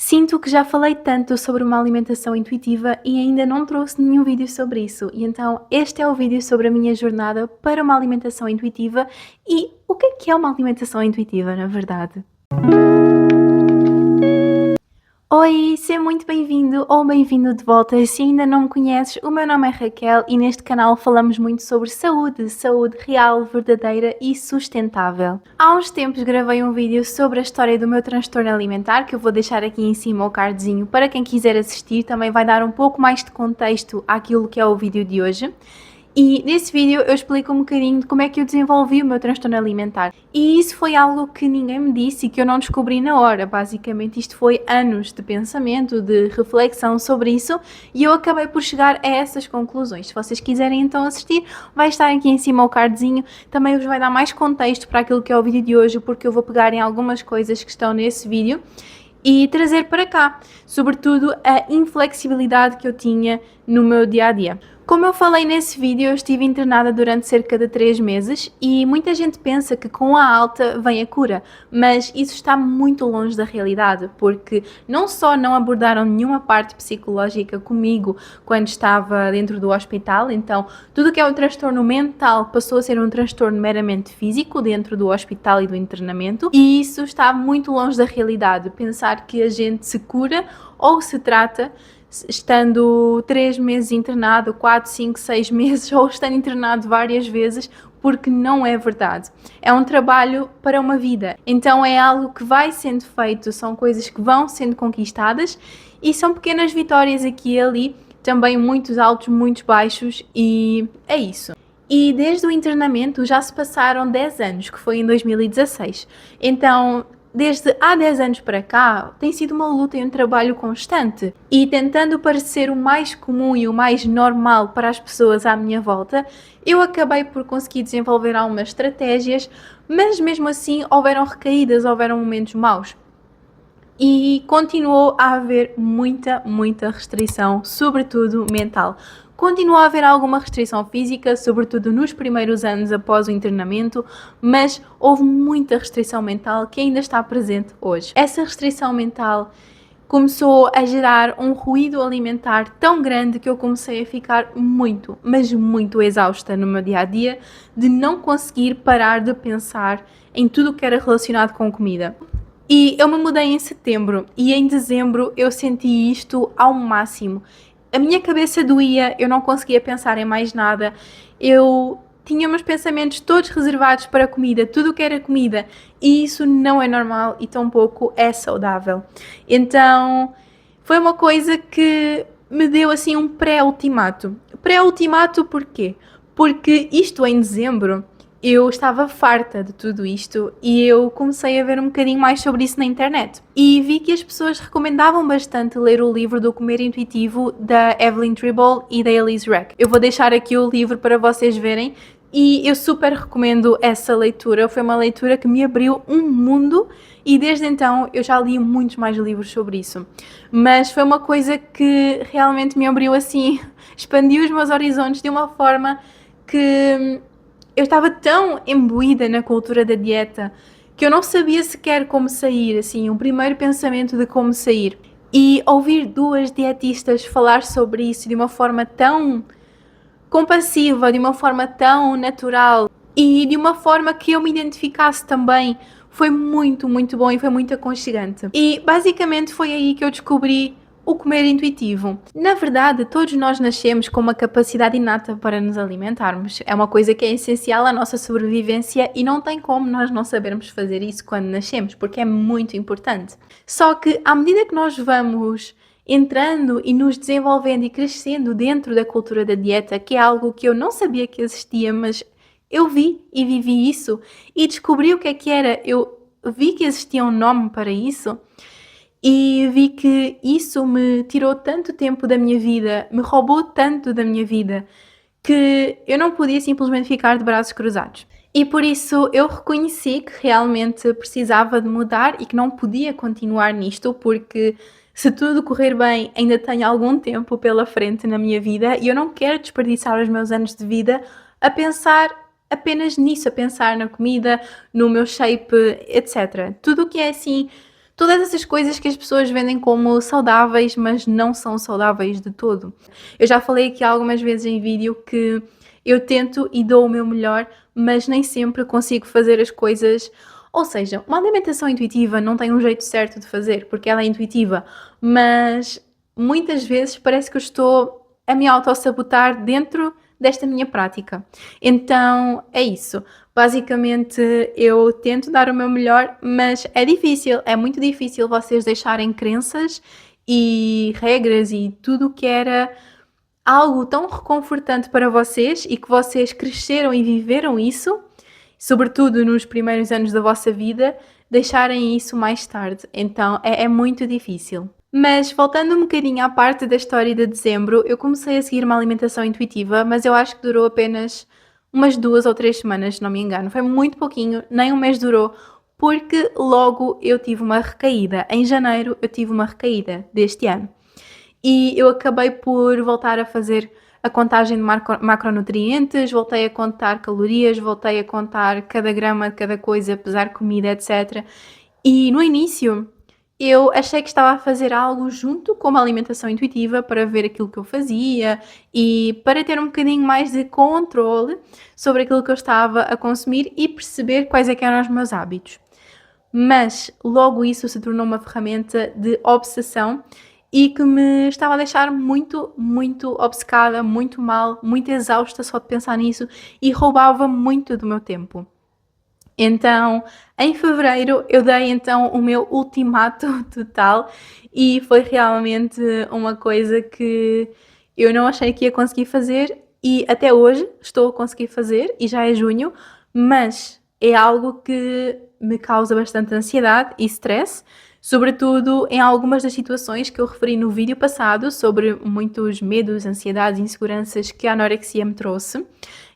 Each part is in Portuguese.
Sinto que já falei tanto sobre uma alimentação intuitiva e ainda não trouxe nenhum vídeo sobre isso. E então este é o vídeo sobre a minha jornada para uma alimentação intuitiva e o que é uma alimentação intuitiva, na verdade. Oi, seja muito bem-vindo ou bem-vindo de volta. Se ainda não me conheces, o meu nome é Raquel e neste canal falamos muito sobre saúde real, verdadeira e sustentável. Há uns tempos gravei um vídeo sobre a história do meu transtorno alimentar, que eu vou deixar aqui em cima o cardzinho para quem quiser assistir, também vai dar um pouco mais de contexto àquilo que é o vídeo de hoje. E nesse vídeo eu explico um bocadinho de como é que eu desenvolvi o meu transtorno alimentar. E isso foi algo que ninguém me disse e que eu não descobri na hora. Basicamente isto foi anos de pensamento, de reflexão sobre isso e eu acabei por chegar a essas conclusões. Se vocês quiserem então assistir, vai estar aqui em cima o cardzinho. Também vos vai dar mais contexto para aquilo que é o vídeo de hoje, porque eu vou pegar em algumas coisas que estão nesse vídeo e trazer para cá, sobretudo a inflexibilidade que eu tinha no meu dia-a-dia. Como eu falei nesse vídeo, eu estive internada durante cerca de 3 meses e muita gente pensa que com a alta vem a cura, mas isso está muito longe da realidade, porque não só não abordaram nenhuma parte psicológica comigo quando estava dentro do hospital, então tudo que é um transtorno mental passou a ser um transtorno meramente físico dentro do hospital e do internamento, e isso está muito longe da realidade. Pensar que a gente se cura ou se trata estando 3 meses internado, 4, 5, 6 meses, ou estando internado várias vezes, porque não é verdade. É um trabalho para uma vida. Então é algo que vai sendo feito, são coisas que vão sendo conquistadas e são pequenas vitórias aqui e ali, também muitos altos, muitos baixos, e é isso. E desde o internamento já se passaram 10 anos, que foi em 2016. Então, desde há 10 anos para cá, tem sido uma luta e um trabalho constante. E tentando parecer o mais comum e o mais normal para as pessoas à minha volta, eu acabei por conseguir desenvolver algumas estratégias, mas mesmo assim houveram recaídas, houveram momentos maus. E continuou a haver muita restrição, sobretudo mental. Continuou a haver alguma restrição física, sobretudo nos primeiros anos após o internamento, mas houve muita restrição mental que ainda está presente hoje. Essa restrição mental começou a gerar um ruído alimentar tão grande que eu comecei a ficar mas muito exausta no meu dia-a-dia, de não conseguir parar de pensar em tudo o que era relacionado com comida. E eu me mudei em setembro e em dezembro eu senti isto ao máximo. A minha cabeça doía, eu não conseguia pensar em mais nada, eu tinha meus pensamentos todos reservados para comida, tudo o que era comida, e isso não é normal e tampouco é saudável. Então foi uma coisa que me deu assim um pré-ultimato. Pré-ultimato porquê? Porque isto em dezembro eu estava farta de tudo isto e eu comecei a ver um bocadinho mais sobre isso na internet. E vi que as pessoas recomendavam bastante ler o livro do Comer Intuitivo da Evelyn Tribble e da Elise Reck. Eu vou deixar aqui o livro para vocês verem e eu super recomendo essa leitura. Foi uma leitura que me abriu um mundo e desde então eu já li muitos mais livros sobre isso. Mas foi uma coisa que realmente me abriu assim, expandiu os meus horizontes de uma forma que eu estava tão imbuída na cultura da dieta que eu não sabia sequer como sair, assim, o primeiro pensamento de como sair. E ouvir duas dietistas falar sobre isso de uma forma tão compassiva, de uma forma tão natural e de uma forma que eu me identificasse também, foi muito bom e foi muito aconchegante. E basicamente foi aí que eu descobri o comer intuitivo. Na verdade, todos nós nascemos com uma capacidade inata para nos alimentarmos. É uma coisa que é essencial à nossa sobrevivência e não tem como nós não sabermos fazer isso quando nascemos, porque é muito importante. Só que à medida que nós vamos entrando e nos desenvolvendo e crescendo dentro da cultura da dieta, que é algo que eu não sabia que existia, mas eu vi e vivi isso e descobri o que era. Eu vi que existia um nome para isso e vi que isso me tirou tanto tempo da minha vida, me roubou tanto da minha vida, que eu não podia simplesmente ficar de braços cruzados. E por isso eu reconheci que realmente precisava de mudar e que não podia continuar nisto, porque se tudo correr bem, ainda tenho algum tempo pela frente na minha vida e eu não quero desperdiçar os meus anos de vida a pensar apenas nisso, a pensar na comida, no meu shape, etc. Tudo o que é assim todas essas coisas que as pessoas vendem como saudáveis, mas não são saudáveis de todo. Eu já falei aqui algumas vezes em vídeo que eu tento e dou o meu melhor, mas nem sempre consigo fazer as coisas. Ou seja, uma alimentação intuitiva não tem um jeito certo de fazer, porque ela é intuitiva, mas muitas vezes parece que eu estou a me autossabotar dentro desta minha prática. Então é isso. Basicamente, eu tento dar o meu melhor, mas é difícil, é muito difícil vocês deixarem crenças e regras e tudo o que era algo tão reconfortante para vocês e que vocês cresceram e viveram isso, sobretudo nos primeiros anos da vossa vida, deixarem isso mais tarde. Então é muito difícil. Mas voltando um bocadinho à parte da história de dezembro, eu comecei a seguir uma alimentação intuitiva, mas eu acho que durou apenas umas 2 ou 3 semanas, se não me engano. Foi muito pouquinho, nem um mês durou, porque logo eu tive uma recaída. Em janeiro eu tive uma recaída deste ano. E eu acabei por voltar a fazer a contagem de macronutrientes, voltei a contar calorias, voltei a contar cada grama de cada coisa, pesar comida, etc. E no início eu achei que estava a fazer algo junto com uma alimentação intuitiva para ver aquilo que eu fazia e para ter um bocadinho mais de controle sobre aquilo que eu estava a consumir e perceber quais é que eram os meus hábitos. Mas logo isso se tornou uma ferramenta de obsessão e que me estava a deixar muito, muito obcecada, muito mal, muito exausta só de pensar nisso e roubava muito do meu tempo. Então, em fevereiro, eu dei então o meu ultimato total e foi realmente uma coisa que eu não achei que ia conseguir fazer e até hoje estou a conseguir fazer e já é junho, mas é algo que me causa bastante ansiedade e stress, sobretudo em algumas das situações que eu referi no vídeo passado sobre muitos medos, ansiedades e inseguranças que a anorexia me trouxe.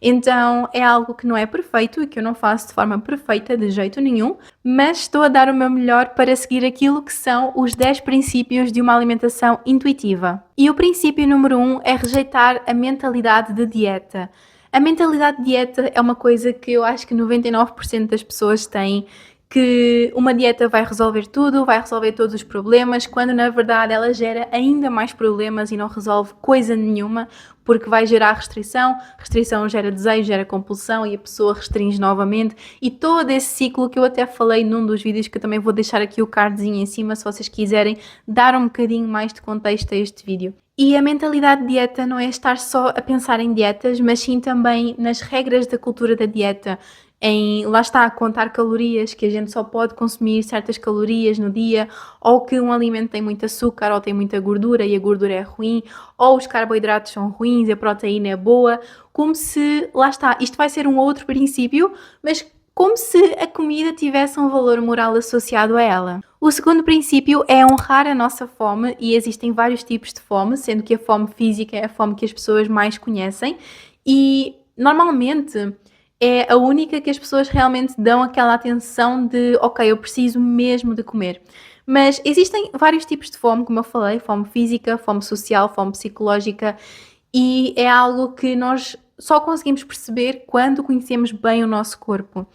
Então é algo que não é perfeito e que eu não faço de forma perfeita de jeito nenhum, mas estou a dar o meu melhor para seguir aquilo que são os 10 princípios de uma alimentação intuitiva. E o princípio número 1 é rejeitar a mentalidade de dieta. A mentalidade de dieta é uma coisa que eu acho que 99% das pessoas têm, que uma dieta vai resolver tudo, vai resolver todos os problemas, quando na verdade ela gera ainda mais problemas e não resolve coisa nenhuma, porque vai gerar restrição, restrição gera desejo, gera compulsão e a pessoa restringe novamente e todo esse ciclo que eu até falei num dos vídeos, que eu também vou deixar aqui o cardzinho em cima se vocês quiserem dar um bocadinho mais de contexto a este vídeo. E a mentalidade de dieta não é estar só a pensar em dietas, mas sim também nas regras da cultura da dieta, em, lá está, contar calorias, que a gente só pode consumir certas calorias no dia, ou que um alimento tem muito açúcar ou tem muita gordura e a gordura é ruim, ou os carboidratos são ruins e a proteína é boa, como se, lá está, isto vai ser um outro princípio, mas como se a comida tivesse um valor moral associado a ela. O segundo princípio é honrar a nossa fome, e existem vários tipos de fome, sendo que a fome física é a fome que as pessoas mais conhecem, e normalmente é a única que as pessoas realmente dão aquela atenção de, ok, eu preciso mesmo de comer. Mas existem vários tipos de fome, como eu falei, fome física, fome social, fome psicológica, e é algo que nós só conseguimos perceber quando conhecemos bem o nosso corpo.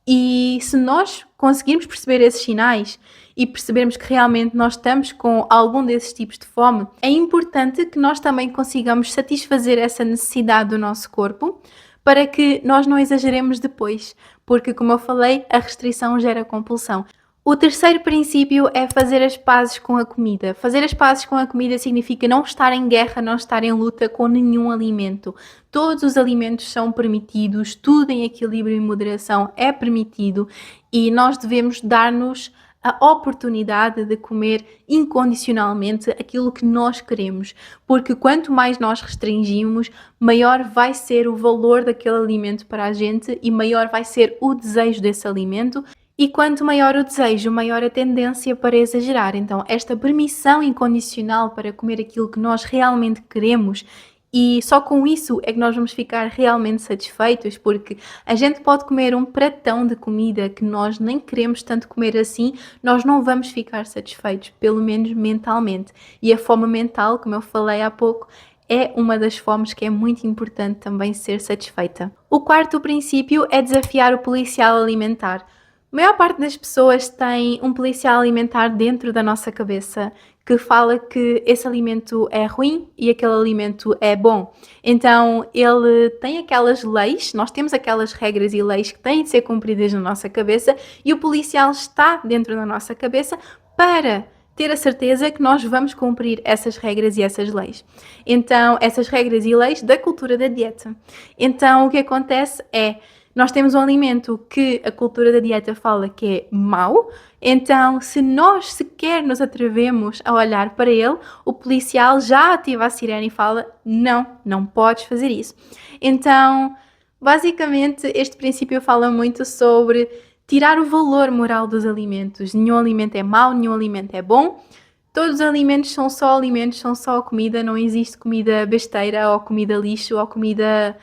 E se nós conseguirmos perceber esses sinais e percebermos que realmente nós estamos com algum desses tipos de fome, é importante que nós também consigamos satisfazer essa necessidade do nosso corpo, para que nós não exageremos depois, porque, como eu falei, a restrição gera compulsão. O terceiro princípio é fazer as pazes com a comida. Fazer as pazes com a comida significa não estar em guerra, não estar em luta com nenhum alimento. Todos os alimentos são permitidos, tudo em equilíbrio e moderação é permitido e nós devemos dar-nos a oportunidade de comer incondicionalmente aquilo que nós queremos, porque quanto mais nós restringimos, maior vai ser o valor daquele alimento para a gente e maior vai ser o desejo desse alimento. E quanto maior o desejo, maior a tendência para exagerar. Então, esta permissão incondicional para comer aquilo que nós realmente queremos, e só com isso é que nós vamos ficar realmente satisfeitos, porque a gente pode comer um pratão de comida que nós nem queremos tanto comer assim, nós não vamos ficar satisfeitos, pelo menos mentalmente. E a fome mental, como eu falei há pouco, é uma das fomes que é muito importante também ser satisfeita. O quarto princípio é desafiar o policial alimentar. A maior parte das pessoas tem um policial alimentar dentro da nossa cabeça que fala que esse alimento é ruim e aquele alimento é bom. Então ele tem aquelas leis, nós temos aquelas regras e leis que têm de ser cumpridas na nossa cabeça e o policial está dentro da nossa cabeça para ter a certeza que nós vamos cumprir essas regras e essas leis. Então, essas regras e leis da cultura da dieta. Então, o que acontece é nós temos um alimento que a cultura da dieta fala que é mau, então se nós sequer nos atrevemos a olhar para ele, o policial já ativa a sirene e fala: não, não podes fazer isso. Então, basicamente, este princípio fala muito sobre tirar o valor moral dos alimentos. Nenhum alimento é mau, nenhum alimento é bom. Todos os alimentos, são só comida, não existe comida besteira ou comida lixo ou comida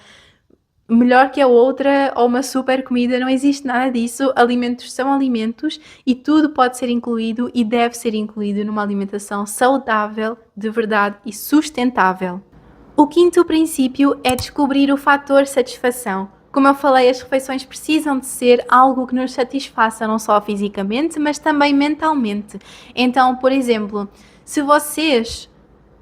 melhor que a outra ou uma super comida, não existe nada disso. Alimentos são alimentos e tudo pode ser incluído e deve ser incluído numa alimentação saudável, de verdade e sustentável. O quinto princípio é descobrir o fator satisfação. Como eu falei, as refeições precisam de ser algo que nos satisfaça não só fisicamente, mas também mentalmente. Então, por exemplo, se vocês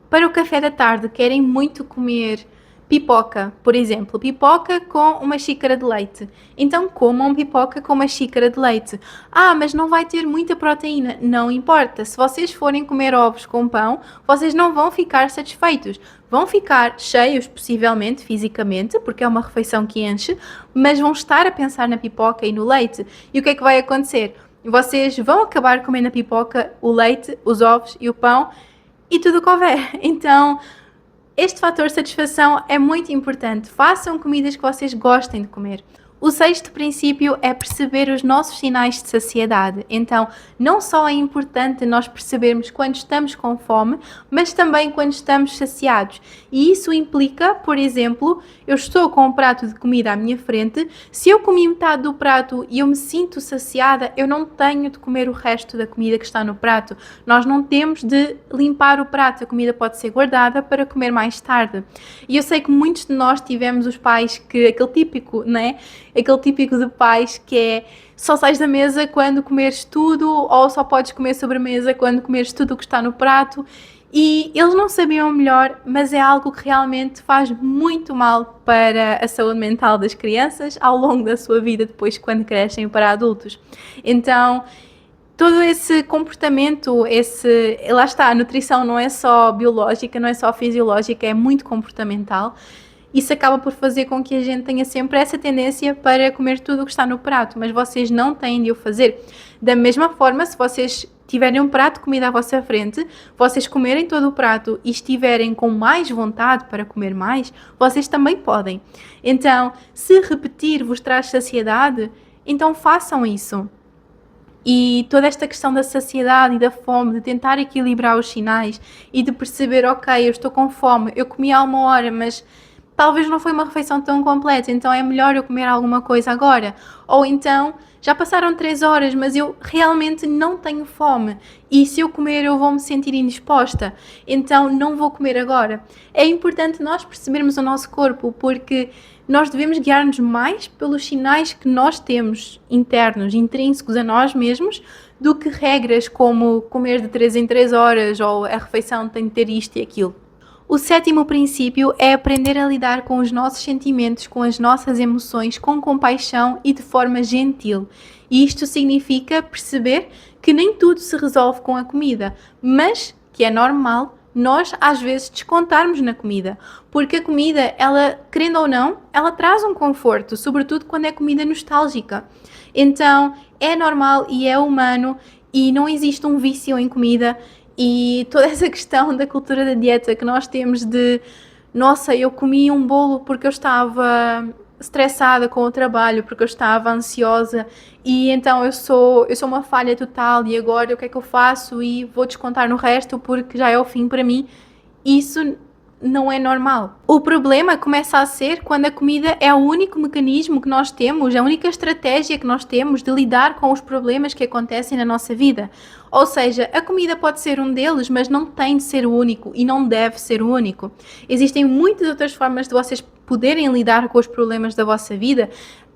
para o café da tarde querem muito comer pipoca, por exemplo, pipoca com uma xícara de leite. Então comam pipoca com uma xícara de leite. Ah, mas não vai ter muita proteína. Não importa. Se vocês forem comer ovos com pão, vocês não vão ficar satisfeitos. Vão ficar cheios, possivelmente, fisicamente, porque é uma refeição que enche, mas vão estar a pensar na pipoca e no leite. E o que é que vai acontecer? Vocês vão acabar comendo a pipoca, o leite, os ovos e o pão e tudo o que houver. Então, este fator satisfação é muito importante. Façam comidas que vocês gostem de comer. O sexto princípio é perceber os nossos sinais de saciedade. Então, não só é importante nós percebermos quando estamos com fome, mas também quando estamos saciados. E isso implica, por exemplo, eu estou com um prato de comida à minha frente, se eu comi metade do prato e eu me sinto saciada, eu não tenho de comer o resto da comida que está no prato. Nós não temos de limpar o prato, a comida pode ser guardada para comer mais tarde. E eu sei que muitos de nós tivemos os pais que, aquele típico, né? Aquele típico de pais que é só sais da mesa quando comeres tudo ou só podes comer sobremesa quando comeres tudo o que está no prato. E eles não sabiam melhor, mas é algo que realmente faz muito mal para a saúde mental das crianças ao longo da sua vida, depois quando crescem para adultos. Então, todo esse comportamento, lá está, a nutrição não é só biológica, não é só fisiológica, é muito comportamental. Isso acaba por fazer com que a gente tenha sempre essa tendência para comer tudo o que está no prato, mas vocês não têm de o fazer. Da mesma forma, se vocês tiverem um prato de comida à vossa frente, vocês comerem todo o prato e estiverem com mais vontade para comer mais, vocês também podem. Então, se repetir vos traz saciedade, então façam isso. E toda esta questão da saciedade e da fome, de tentar equilibrar os sinais e de perceber, ok, eu estou com fome, eu comi há 1 hora, mas talvez não foi uma refeição tão completa, então é melhor eu comer alguma coisa agora. Ou então, já passaram 3 horas, mas eu realmente não tenho fome. E se eu comer, eu vou me sentir indisposta. Então, não vou comer agora. É importante nós percebermos o nosso corpo, porque nós devemos guiar-nos mais pelos sinais que nós temos internos, intrínsecos a nós mesmos, do que regras como comer de 3 em 3 horas ou a refeição tem de ter isto e aquilo. O sétimo princípio é aprender a lidar com os nossos sentimentos, com as nossas emoções, com compaixão e de forma gentil. E isto significa perceber que nem tudo se resolve com a comida, mas que é normal nós às vezes descontarmos na comida, porque a comida, ela, querendo ou não, ela traz um conforto, sobretudo quando é comida nostálgica. Então é normal e é humano e não existe um vício em comida. E toda essa questão da cultura da dieta que nós temos de nossa, eu comi um bolo porque eu estava estressada com o trabalho, porque eu estava ansiosa e então eu sou uma falha total e agora o que é que eu faço e vou descontar no resto porque já é o fim para mim. Isso não é normal. O problema começa a ser quando a comida é o único mecanismo que nós temos, a única estratégia que nós temos de lidar com os problemas que acontecem na nossa vida. Ou seja, a comida pode ser um deles, mas não tem de ser o único e não deve ser o único. Existem muitas outras formas de vocês poderem lidar com os problemas da vossa vida.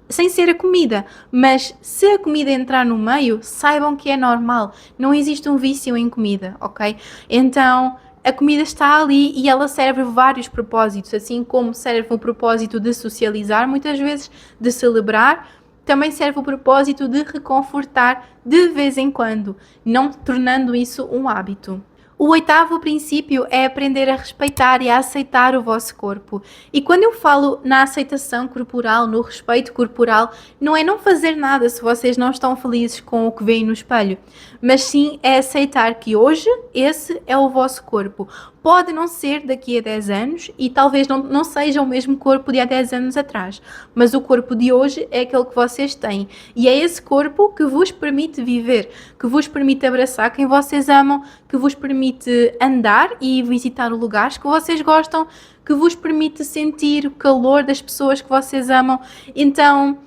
sem ser a comida, mas se a comida entrar no meio, saibam que é normal, não existe um vício em comida, ok? Então a comida está ali e ela serve vários propósitos, assim como serve o propósito de socializar, muitas vezes de celebrar, também serve o propósito de reconfortar de vez em quando, não tornando isso um hábito. O oitavo princípio é aprender a respeitar e a aceitar o vosso corpo. E quando eu falo na aceitação corporal, no respeito corporal, não é não fazer nada se vocês não estão felizes com o que veem no espelho, mas sim é aceitar que hoje esse é o vosso corpo. Pode não ser daqui a 10 anos e talvez não seja o mesmo corpo de há 10 anos atrás, mas o corpo de hoje é aquele que vocês têm e é esse corpo que vos permite viver, que vos permite abraçar quem vocês amam, que vos permite andar e visitar lugares que vocês gostam, que vos permite sentir o calor das pessoas que vocês amam. Então,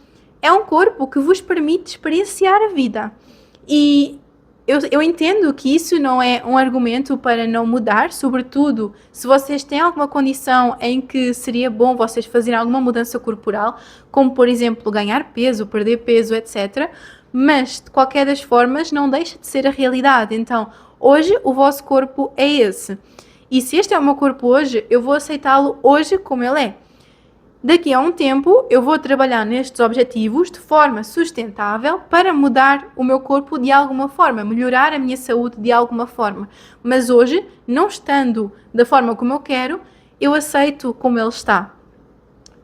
é um corpo que vos permite experienciar a vida. E eu entendo que isso não é um argumento para não mudar, sobretudo se vocês têm alguma condição em que seria bom vocês fazerem alguma mudança corporal, como por exemplo ganhar peso, perder peso, etc. Mas de qualquer das formas não deixa de ser a realidade. Então, hoje o vosso corpo é esse. E se este é o meu corpo hoje, eu vou aceitá-lo hoje como ele é. Daqui a um tempo eu vou trabalhar nestes objetivos de forma sustentável para mudar o meu corpo de alguma forma, melhorar a minha saúde de alguma forma. Mas hoje, não estando da forma como eu quero, eu aceito como ele está.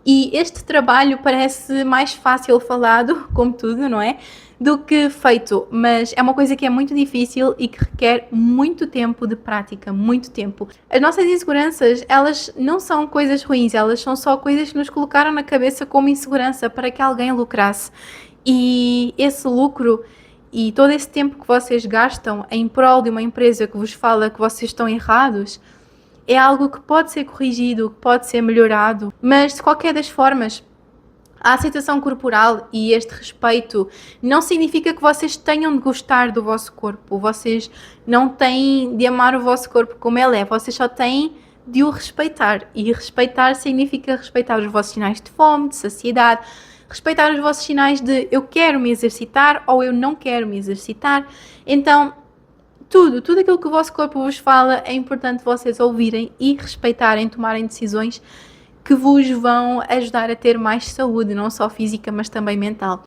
E este trabalho parece mais fácil falado, como tudo, não é? Do que feito, mas é uma coisa que é muito difícil e que requer muito tempo de prática, muito tempo. As nossas inseguranças, elas não são coisas ruins, elas são só coisas que nos colocaram na cabeça como insegurança para que alguém lucrasse. E esse lucro e todo esse tempo que vocês gastam em prol de uma empresa que vos fala que vocês estão errados, é algo que pode ser corrigido, que pode ser melhorado, mas de qualquer das formas, a aceitação corporal e este respeito não significa que vocês tenham de gostar do vosso corpo, vocês não têm de amar o vosso corpo como ele é, vocês só têm de o respeitar. E respeitar significa respeitar os vossos sinais de fome, de saciedade, respeitar os vossos sinais de eu quero me exercitar ou eu não quero me exercitar. Então, tudo aquilo que o vosso corpo vos fala é importante vocês ouvirem e respeitarem, tomarem decisões que vos vão ajudar a ter mais saúde, não só física, mas também mental.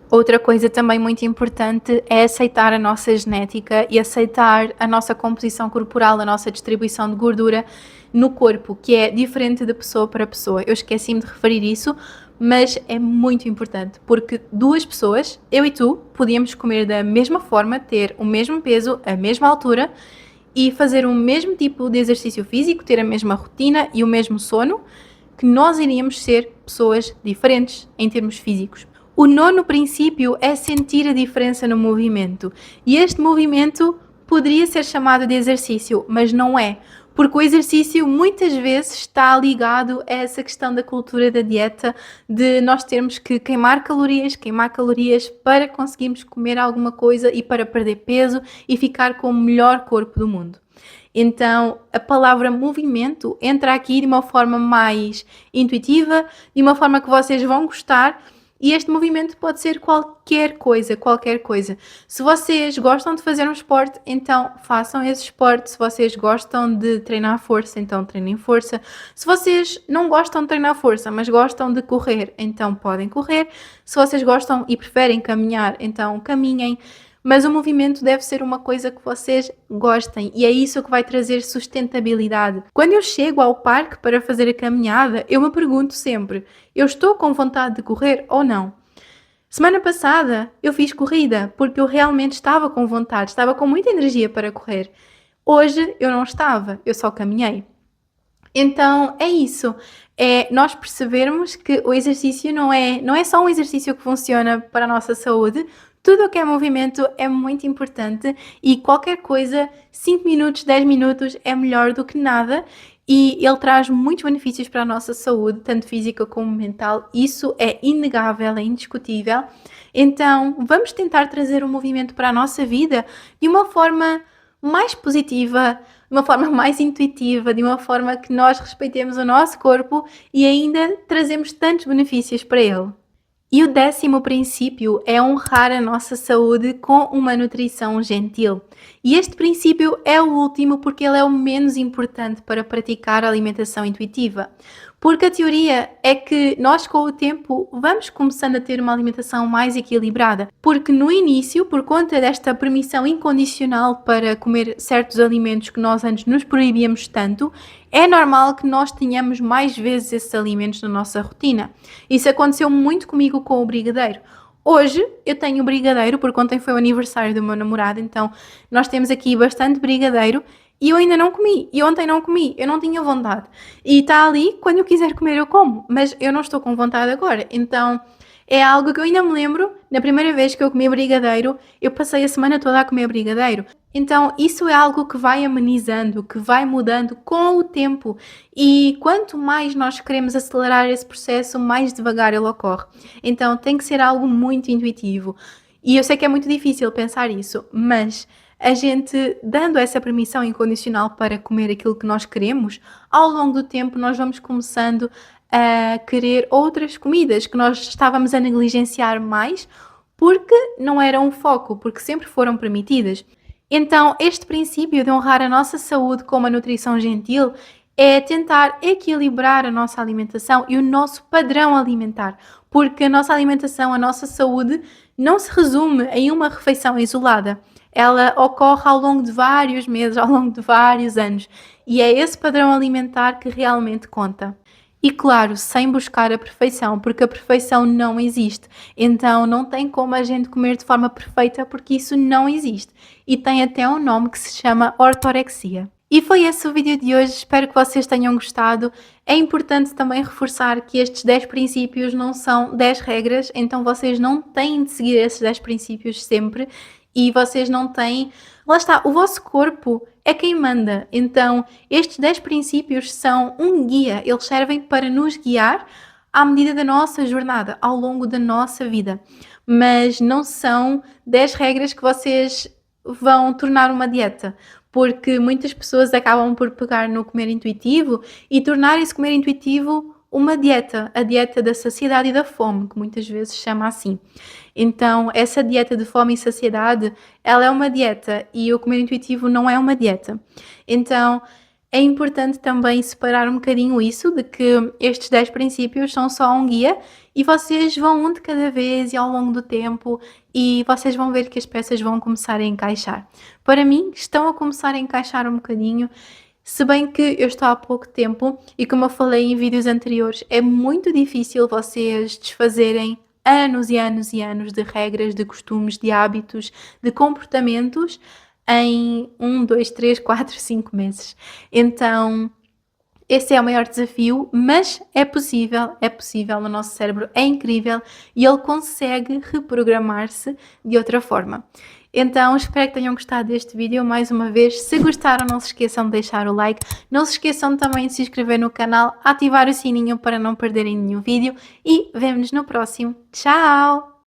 Outra coisa também muito importante é aceitar a nossa genética e aceitar a nossa composição corporal, a nossa distribuição de gordura no corpo, que é diferente de pessoa para pessoa. Eu esqueci-me de referir isso, mas é muito importante, porque duas pessoas, eu e tu, podíamos comer da mesma forma, ter o mesmo peso, a mesma altura e fazer o mesmo tipo de exercício físico, ter a mesma rotina e o mesmo sono, que nós iríamos ser pessoas diferentes em termos físicos. O nono princípio é sentir a diferença no movimento. E este movimento poderia ser chamado de exercício, mas não é. Porque o exercício muitas vezes está ligado a essa questão da cultura da dieta, de nós termos que queimar calorias para conseguirmos comer alguma coisa e para perder peso e ficar com o melhor corpo do mundo. Então, a palavra movimento entra aqui de uma forma mais intuitiva, de uma forma que vocês vão gostar. E este movimento pode ser qualquer coisa, qualquer coisa. Se vocês gostam de fazer um esporte, então façam esse esporte. Se vocês gostam de treinar força, então treinem força. Se vocês não gostam de treinar força, mas gostam de correr, então podem correr. Se vocês gostam e preferem caminhar, então caminhem. Mas o movimento deve ser uma coisa que vocês gostem e é isso que vai trazer sustentabilidade. Quando eu chego ao parque para fazer a caminhada, eu me pergunto sempre, eu estou com vontade de correr ou não? Semana passada eu fiz corrida porque eu realmente estava com vontade, estava com muita energia para correr. Hoje eu não estava, eu só caminhei. Então é isso, é nós percebermos que o exercício não é só um exercício que funciona para a nossa saúde, tudo o que é movimento é muito importante e qualquer coisa, 5 minutos, 10 minutos é melhor do que nada e ele traz muitos benefícios para a nossa saúde, tanto física como mental, isso é inegável, é indiscutível. Então vamos tentar trazer o movimento para a nossa vida de uma forma mais positiva, de uma forma mais intuitiva, de uma forma que nós respeitemos o nosso corpo e ainda trazemos tantos benefícios para ele. E o 10º princípio é honrar a nossa saúde com uma nutrição gentil. E este princípio é o último porque ele é o menos importante para praticar a alimentação intuitiva. Porque a teoria é que nós, com o tempo, vamos começando a ter uma alimentação mais equilibrada. Porque no início, por conta desta permissão incondicional para comer certos alimentos que nós antes nos proibíamos tanto, é normal que nós tenhamos mais vezes esses alimentos na nossa rotina. Isso aconteceu muito comigo com o brigadeiro. Hoje eu tenho brigadeiro, porque ontem foi o aniversário do meu namorado, então nós temos aqui bastante brigadeiro e eu ainda não comi. E ontem não comi, eu não tinha vontade. E está ali, quando eu quiser comer eu como, mas eu não estou com vontade agora. Então é algo que eu ainda me lembro, na primeira vez que eu comi brigadeiro, eu passei a semana toda a comer brigadeiro. Então isso é algo que vai amenizando, que vai mudando com o tempo. E quanto mais nós queremos acelerar esse processo, mais devagar ele ocorre. Então tem que ser algo muito intuitivo. E eu sei que é muito difícil pensar isso, mas a gente dando essa permissão incondicional para comer aquilo que nós queremos, ao longo do tempo nós vamos começando a querer outras comidas que nós estávamos a negligenciar mais porque não eram um foco, porque sempre foram permitidas. Então, este princípio de honrar a nossa saúde com uma nutrição gentil é tentar equilibrar a nossa alimentação e o nosso padrão alimentar, porque a nossa alimentação, a nossa saúde, não se resume em uma refeição isolada. Ela ocorre ao longo de vários meses, ao longo de vários anos, e é esse padrão alimentar que realmente conta. E claro, sem buscar a perfeição, porque a perfeição não existe. Então não tem como a gente comer de forma perfeita, porque isso não existe. E tem até um nome que se chama ortorexia. E foi esse o vídeo de hoje, espero que vocês tenham gostado. É importante também reforçar que estes 10 princípios não são 10 regras, então vocês não têm de seguir esses 10 princípios sempre e vocês não têm... Lá está, o vosso corpo é quem manda, então estes 10 princípios são um guia, eles servem para nos guiar à medida da nossa jornada, ao longo da nossa vida, mas não são 10 regras que vocês vão tornar uma dieta, porque muitas pessoas acabam por pegar no comer intuitivo e tornar esse comer intuitivo uma dieta, a dieta da saciedade e da fome, que muitas vezes se chama assim. Então, essa dieta de fome e saciedade, ela é uma dieta e o comer intuitivo não é uma dieta. Então, é importante também separar um bocadinho isso, de que estes 10 princípios são só um guia e vocês vão um de cada vez e ao longo do tempo e vocês vão ver que as peças vão começar a encaixar. Para mim, estão a começar a encaixar um bocadinho, se bem que eu estou há pouco tempo e como eu falei em vídeos anteriores, é muito difícil vocês desfazerem anos e anos e anos de regras, de costumes, de hábitos, de comportamentos em 1, 2, 3, 4, 5 meses. Então, esse é o maior desafio, mas é possível, o nosso cérebro é incrível e ele consegue reprogramar-se de outra forma. Então, espero que tenham gostado deste vídeo. Mais uma vez, se gostaram, não se esqueçam de deixar o like. Não se esqueçam também de se inscrever no canal, ativar o sininho para não perderem nenhum vídeo e vemo-nos no próximo. Tchau!